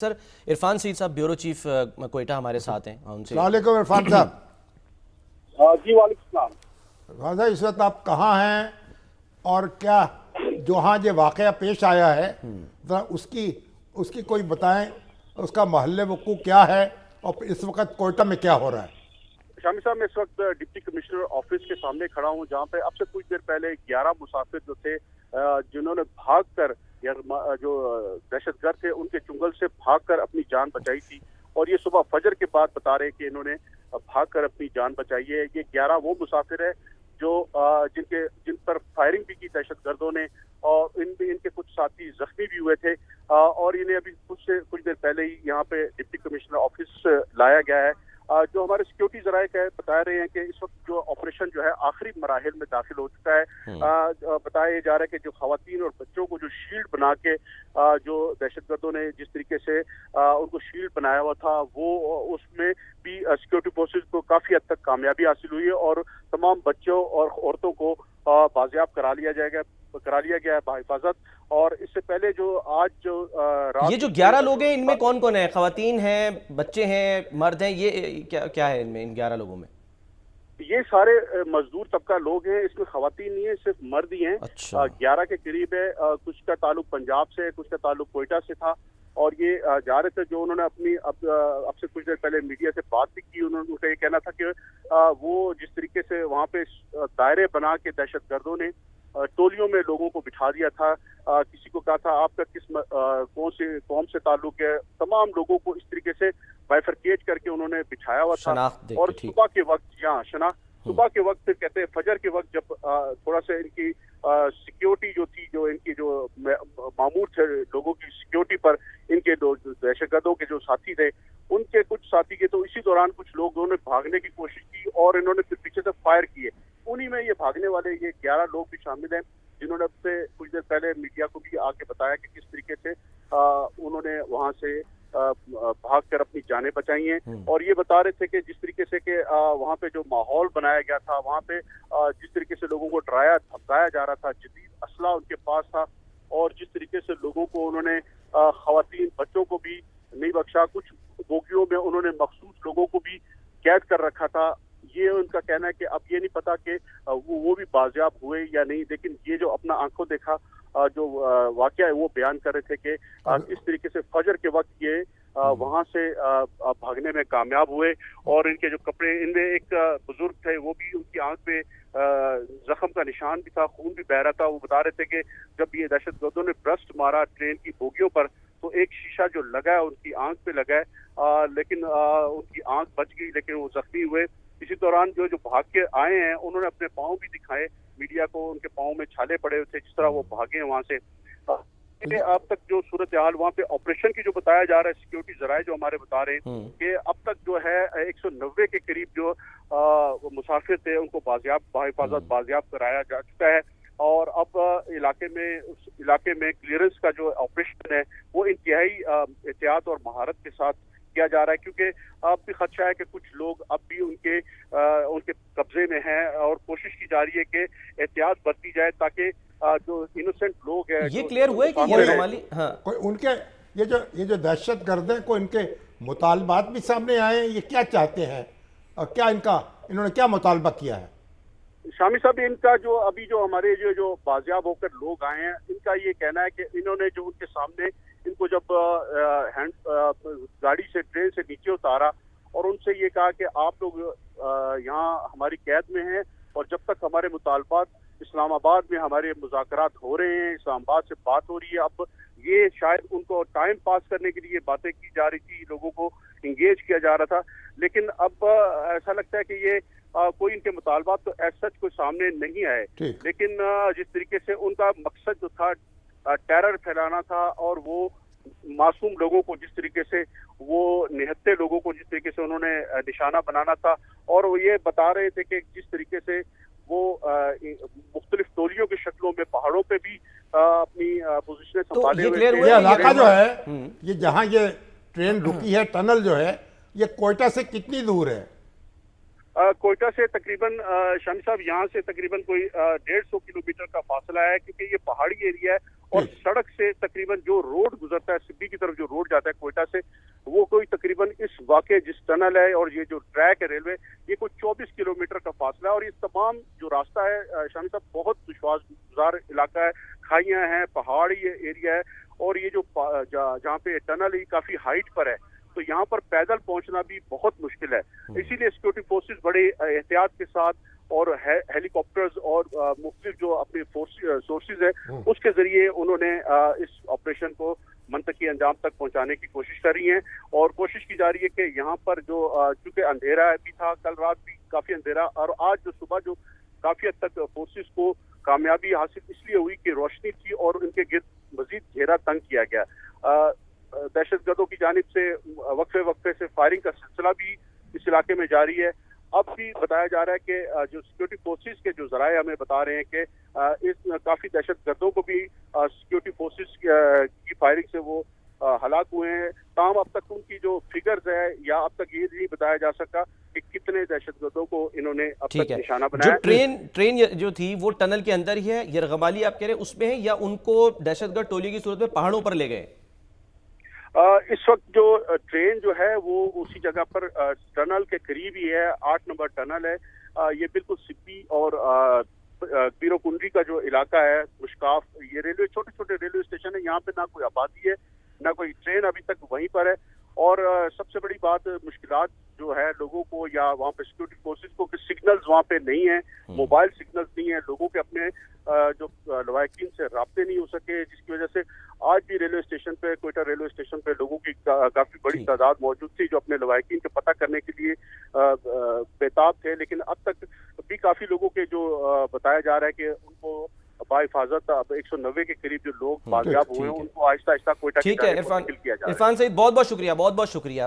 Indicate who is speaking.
Speaker 1: Sir Irfan Saeed साहब bureau chief Quetta हमारे साथ हैं, उनसे
Speaker 2: वालेकुम इरफान साहब।
Speaker 3: जी वालेकुम सलाम।
Speaker 2: इरफान साहब, इस वक्त आप कहाँ हैं और क्या जो हाँ ये वाक़या पेश आया है ज़रा उसकी उसकी कोई बताएं, उसका महल्ले वकूअ क्या है और इस वक्त कोयटा में क्या हो रहा है?
Speaker 3: शामी साहब, मैं इस वक्त डिप्टी कमिश्नर ऑफिस के सामने खड़ा हूँ, जहाँ पे अब से कुछ देर पहले 11 मुसाफिर जो थे जिन्होंने भागकर या जो दहशतगर्द थे उनके चुंगल से भागकर अपनी जान बचाई थी, और ये सुबह फजर के बाद बता रहे कि इन्होंने भागकर अपनी जान बचाई है। ये 11 वो मुसाफिर है जो जिन पर फायरिंग भी की दहशतगर्दों ने, और इनके कुछ साथी जख्मी भी हुए थे, और इन्हें अभी कुछ देर पहले ही यहाँ पे डिप्टी कमिश्नर ऑफिस लाया गया है। जो हमारे सिक्योरिटी जराये बता रहे हैं कि इस वक्त जो ऑपरेशन जो है आखिरी मराहिल में दाखिल हो चुका है। बताया जा रहा है कि जो खवातीन और बच्चों को जो शील्ड बना के जो दहशतगर्दों ने जिस तरीके से उनको शील्ड बनाया हुआ था, वो उसमें भी सिक्योरिटी फोर्सेज को काफी हद तक कामयाबी हासिल हुई है, और तमाम बच्चों और औरतों को बाजियाब करा लिया गया है बाहिफाजत। और इससे पहले जो आज जो रात
Speaker 1: ये जो 11 लोग हैं इनमें कौन कौन है? खवातीन हैं, बच्चे हैं, मर्द हैं, ये क्या क्या है इनमें, इन 11 लोगों में?
Speaker 3: ये सारे मजदूर तबका लोग हैं, इसमें खवातीन नहीं है, सिर्फ मर्द ही हैं।
Speaker 1: अच्छा।
Speaker 3: 11 के करीब है। कुछ का ताल्लुक पंजाब से, कुछ का ताल्लुक कोयटा से था, और ये जा रहे थे। जो उन्होंने अपनी अब से कुछ देर पहले मीडिया से बात भी की, उनका ये कहना था कि वो जिस तरीके से वहाँ पे दायरे बना के दहशतगर्दों ने टोलियों में लोगों को बिठा दिया था। किसी को कहा था आपका किस कौन से कौम से ताल्लुक है, तमाम लोगों को इस तरीके से बाइफरकेट करके उन्होंने बिठाया हुआ था। और सुबह के वक्त सुबह के वक्त कहते हैं फजर के वक्त जब थोड़ा सा इनकी सिक्योरिटी जो थी, जो इनकी जो मामूर थे लोगों की सिक्योरिटी पर, इनके दहशतगर्दों के जो साथी थे, उनके कुछ साथी के तो इसी दौरान कुछ लोगों ने भागने की कोशिश की और इन्होंने फिर पीछे से फायर किए। उन्हीं में ये भागने वाले ये 11 लोग भी शामिल हैं, जिन्होंने अब से कुछ देर पहले मीडिया को भी आके बताया कि किस तरीके से उन्होंने वहां से भागकर अपनी जानें बचाई हैं। और ये बता रहे थे कि जिस तरीके से कि वहाँ पे जो माहौल बनाया गया था, वहाँ पे जिस तरीके से लोगों को डराया धमकाया जा रहा था, जदीद असला उनके पास था, और जिस तरीके से लोगों को उन्होंने खवातीन बच्चों को भी नहीं बख्शा, कुछ बोगियों में उन्होंने मखसूस लोगों को भी कैद कर रखा था। ये उनका कहना है कि अब ये नहीं पता कि वो भी बाजियाब हुए या नहीं, लेकिन ये जो अपना आंखों देखा जो वाकया है वो बयान कर रहे थे कि इस तरीके से फजर के वक्त ये वहां से भागने में कामयाब हुए। और इनके जो कपड़े, इनमें एक बुजुर्ग थे, वो भी उनकी आंख पे जख्म का निशान भी था, खून भी बह रहा था। वो बता रहे थे कि जब ये दहशतगर्दों ने ब्रस्ट मारा ट्रेन की बोगियों पर, तो एक शीशा जो लगा है उनकी आंख पे लगा है, लेकिन उनकी आंख बच गई, लेकिन वो जख्मी हुए। इसी दौरान जो भाग के आए हैं उन्होंने अपने पाँव भी दिखाए मीडिया को, उनके पाँव में छाले पड़े थे, जिस तरह वो भागे वहां से। अब तक जो सूरत हाल वहाँ पे ऑपरेशन की जो बताया जा रहा है, सिक्योरिटी जराये जो हमारे बता रहे हैं कि अब तक जो है 190 के करीब जो मुसाफिर थे उनको बाहिफाजत बाजियाब कराया जा चुका है। और अब उस इलाके में क्लियरेंस का जो ऑपरेशन है वो इंतहाई एहतियात और महारत के साथ किया जा रहा है, क्योंकि अब भी खदशा है कि कुछ लोग अब भी उनके कब्जे में हैं, और कोशिश की जा रही है कि एहतियात बरती जाए ताकि जो इनोसेंट लोग हैं।
Speaker 1: ये क्लियर हुआ है कि ये मामूली
Speaker 2: कोई उनके ये जो दहशतगर्द हैं, कोई इनके मुतालबात भी सामने आए हैं? ये क्या चाहते हैं और क्या इन्होंने क्या मुतालबा किया है?
Speaker 3: शामी साहब, इनका जो अभी जो हमारे जो बाजियाब होकर लोग आए हैं, इनका ये कहना है कि इन्होंने जो उनके सामने इनको जब गाड़ी से ट्रेन से नीचे उतारा और उनसे ये कहा कि आप लोग यहाँ हमारी कैद में हैं, और जब तक हमारे मुतालबात इस्लामाबाद में हमारे मुज़ाकरात हो रहे हैं, इस्लामाबाद से बात हो रही है। अब ये शायद उनको टाइम पास करने के लिए बातें की जा रही थी, लोगों को इंगेज किया जा रहा था, लेकिन अब ऐसा लगता है कि ये कोई इनके मुतालबात तो ऐसा सच कोई सामने नहीं आए, लेकिन जिस तरीके से उनका मकसद जो था टेरर फैलाना था, और वो मासूम लोगों को जिस तरीके से वो निहत्ते लोगों को जिस तरीके से उन्होंने निशाना बनाना था, और वो ये बता रहे थे कि जिस तरीके से वो मुख्तलिफ टोलियों की शक्लों में पहाड़ों पे भी अपनी पोजीशनें संभाले हुए थे।
Speaker 2: ये इलाका जो है, ये जहाँ ये ट्रेन रुकी है, टनल जो है, ये कोयटा से कितनी दूर है?
Speaker 3: कोयटा से तकरीबन शामी साहब यहाँ से तकरीबन कोई 150 किलोमीटर का फासला है, क्योंकि ये पहाड़ी एरिया है और सड़क से तकरीबन जो रोड गुजरता है सिब्बी की तरफ, जो रोड जाता है क्वेटा से, वो कोई तकरीबन इस वाकई जिस टनल है और ये जो ट्रैक है रेलवे, ये कोई 24 किलोमीटर का फासला है। और ये तमाम जो रास्ता है शामी साहब, बहुत दुश्वार इलाका है, खाइयां हैं, पहाड़ी एरिया है, और ये जो जहाँ पे टनल है काफी हाइट पर है, तो यहाँ पर पैदल पहुंचना भी बहुत मुश्किल है। इसीलिए सिक्योरिटी फोर्सेस बड़े एहतियात के साथ और हेलीकॉप्टर्स और मुख्तलिफ जो अपने सोर्सेज है उसके जरिए उन्होंने इस ऑपरेशन को मंतकी अंजाम तक पहुंचाने की कोशिश कर रही हैं। और कोशिश की जा रही है कि यहाँ पर जो चूंकि अंधेरा भी था, कल रात भी काफी अंधेरा, और आज जो सुबह जो काफी हद तक फोर्सेस को कामयाबी हासिल इसलिए हुई कि रोशनी थी और उनके गिर्द मजीद घेरा तंग किया गया। दहशतगर्दों की जानिब से वक्फे वक्फे से फायरिंग का सिलसिला भी इस इलाके में जारी है। अब भी बताया जा रहा है कि जो सिक्योरिटी फोर्सेस के जो जराए हमें बता रहे हैं कि इस काफी दहशतगर्दों को भी सिक्योरिटी फोर्सेस की फायरिंग से वो हलाक हुए हैं। ताहम अब तक उनकी जो फिगर्स है या अब तक ये नहीं बताया जा सका कि कितने दहशतगर्दों को इन्होंने अब तक निशाना बनाया।
Speaker 1: जो ट्रेन जो थी वो टनल के अंदर ही है, यरगमाली आप कह रहे हैं उसमें है, या उनको दहशतगर्द टोली की सूरत में पहाड़ों पर ले गए?
Speaker 3: इस वक्त जो ट्रेन जो है वो उसी जगह पर टनल के करीब ही है, 8 नंबर टनल है। ये बिल्कुल सिब्बी और पीरोकुंडी का जो इलाका है, मुश्काफ, ये रेलवे छोटे छोटे रेलवे स्टेशन है, यहाँ पे ना कोई आबादी है ना कोई ट्रेन अभी तक वहीं पर है। और सबसे बड़ी बात मुश्किलात जो है लोगों को या वहाँ पे सिक्योरिटी फोर्सेस को कि सिग्नल्स वहाँ पे नहीं है, मोबाइल सिग्नल्स नहीं है, लोगों के अपने जो लवाकिन से राब्ते नहीं हो सके, जिसकी वजह से आज भी रेलवे स्टेशन पे, क्वेटा रेलवे स्टेशन पे लोगों की काफी बड़ी तादाद मौजूद थी जो अपने लवाकिन के पता करने के लिए बेताब थे। लेकिन अब तक भी काफी लोगों के जो बताया जा रहा है कि उनको बाहिफाजत 190 के करीब जो लोग बाजियाब हुए हैं, उनको आहिस्ता आहिस्ता क्वेटा
Speaker 1: ठीक है। इरफान सईद, बहुत बहुत शुक्रिया, बहुत बहुत शुक्रिया।